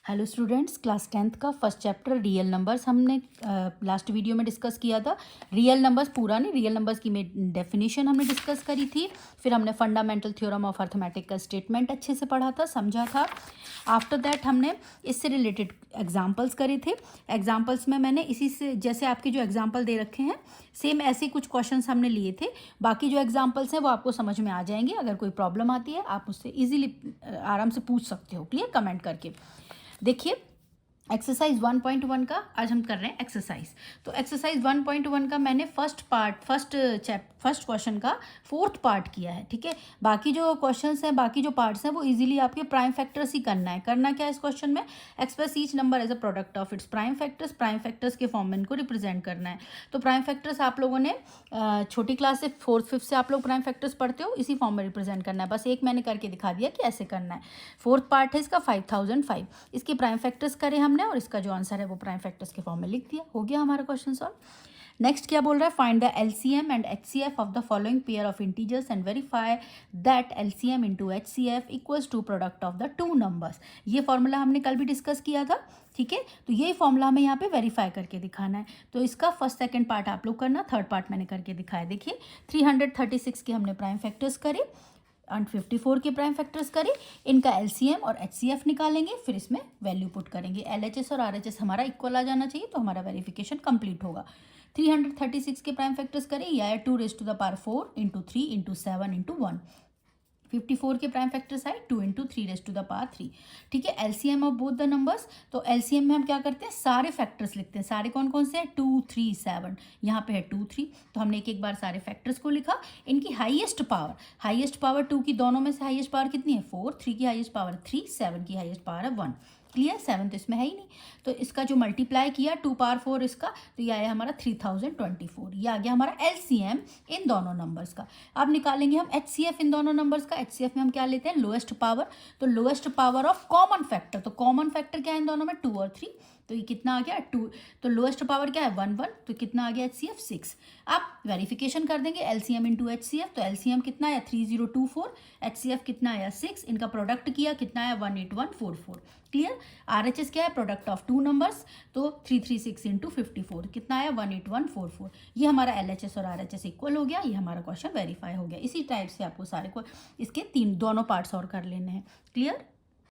Hello students, class 10th का first chapter real numbers हमने last video में discuss किया था। रियल नंबर्स पूरा नहीं, रियल नंबर्स की डेफिनेशन हमने डिस्कस करी थी। फिर हमने फंडामेंटल थ्योरम ऑफ अर्थमेटिक का स्टेटमेंट अच्छे से पढ़ा था, समझा था। आफ्टर दैट हमने इससे रिलेटेड एग्जांपल्स करे थे। एग्जांपल्स में मैंने इसी से जैसे आपके जो एग्जांपल दे रखे हैं सेम ऐसे कुछ क्वेश्चंस हमने लिए थे। बाकी जो एग्जांपल्स हैं वो आपको समझ में आ जाएंगे। अगर कोई प्रॉब्लम आती है आप उससे इजीली आराम से पूछ सकते हो, क्लियर, कमेंट करके। देखिए एक्सरसाइज 1.1 का आज हम कर रहे हैं एक्सरसाइज। तो एक्सरसाइज 1.1 का मैंने फर्स्ट क्वेश्चन का फोर्थ पार्ट किया है, ठीक है। बाकी जो क्वेश्चंस हैं, बाकी जो पार्ट्स हैं वो इजीली आपके प्राइम फैक्टर्स ही करना है। करना क्या है इस क्वेश्चन में, express each number as a product of its prime factors के फॉर्म में इनको रिप्रेजेंट करना है। तो प्राइम फैक्टर्स आप लोगों ने छोटी क्लास से 4th 5th से आप लोग प्राइम फैक्टर्स पढ़ते हो, इसी फॉर्म में रिप्रेजेंट करना है। बस एक मैंने करके दिखा दिया कि ऐसे करना है। फोर्थ पार्ट है इसका 5005, इसके प्राइम फैक्टर्स करे हमने और इसका जो आंसर है वो प्राइम फैक्टर्स के फॉर्म में लिख दिया। हो गया हमारा क्वेश्चन सॉल्व। नेक्स्ट क्या बोल रहा है, find the LCM and HCF of the following pair of integers and verify that LCM into HCF equals to product of the two numbers. ये फॉर्मूला हमने कल भी डिस्कस किया था, ठीक है। तो यही फॉर्मूला हमें यहाँ पे वेरीफाई करके दिखाना है। तो इसका फर्स्ट सेकंड पार्ट आप लोग करना, थर्ड पार्ट मैंने करके दिखाया। देखिए 336 के हमने प्राइम फैक्टर्स करे और 54 के प्राइम फैक्टर्स करें। इनका एलसीएम और एचसीएफ निकालेंगे, फिर इसमें वैल्यू पुट करेंगे। एलएचएस और आरएचएस हमारा इक्वल आ जाना चाहिए, तो हमारा वेरिफिकेशन कंप्लीट होगा। 336 के प्राइम फैक्टर्स करें, या 2⁴ इंटू 3 इंटू 7 इंटू 1। 54 के प्राइम फैक्टर्स आए 2 इंटू 3⁻3, ठीक है। LCM of both the numbers, तो एलसीएम में हम क्या करते हैं, सारे फैक्टर्स लिखते हैं। सारे कौन कौन से हैं, 2 3 7, यहाँ पे है 2 3, तो हमने एक एक बार सारे फैक्टर्स को लिखा। इनकी हाईएस्ट पावर 2 की दोनों में से हाईएस्ट पावर कितनी है, 4, 3 की हाईएस्ट पावर 3, 7 की हाईएस्ट पावर है 1, क्लियर। 7 तो इसमें है ही नहीं, तो इसका जो मल्टीप्लाई किया 2⁴ इसका, तो ये आया हमारा 3024। ये आ गया हमारा एलसीएम इन दोनों नंबर्स का। अब निकालेंगे हम एचसीएफ इन दोनों नंबर्स का। एचसीएफ में हम क्या लेते हैं, लोएस्ट पावर, तो lowest power of common factor. तो कॉमन फैक्टर क्या है इन दोनों में, 2 और 3, तो ये कितना आ गया 2। तो लोएस्ट पावर क्या है 1 1, तो कितना आ गया एचसीएफ 6। अब वेरिफिकेशन कर देंगे एलसीएम इंटू एचसीएफ, तो एलसीएम कितना आया 3024, एचसीएफ कितना आया 6, इनका प्रोडक्ट किया कितना आया 18144, क्लियर। आरएचएस क्या है, प्रोडक्ट ऑफ टू नंबर्स, तो 336 इंटू 54 कितना आया 18144। ये हमारा एलएचएस और आरएचएस इक्वल हो गया। ये हमारा क्वेश्चन वेरीफाई हो गया। इसी टाइप से आपको सारे को इसके दोनों पार्ट्स और कर लेने हैं, क्लियर।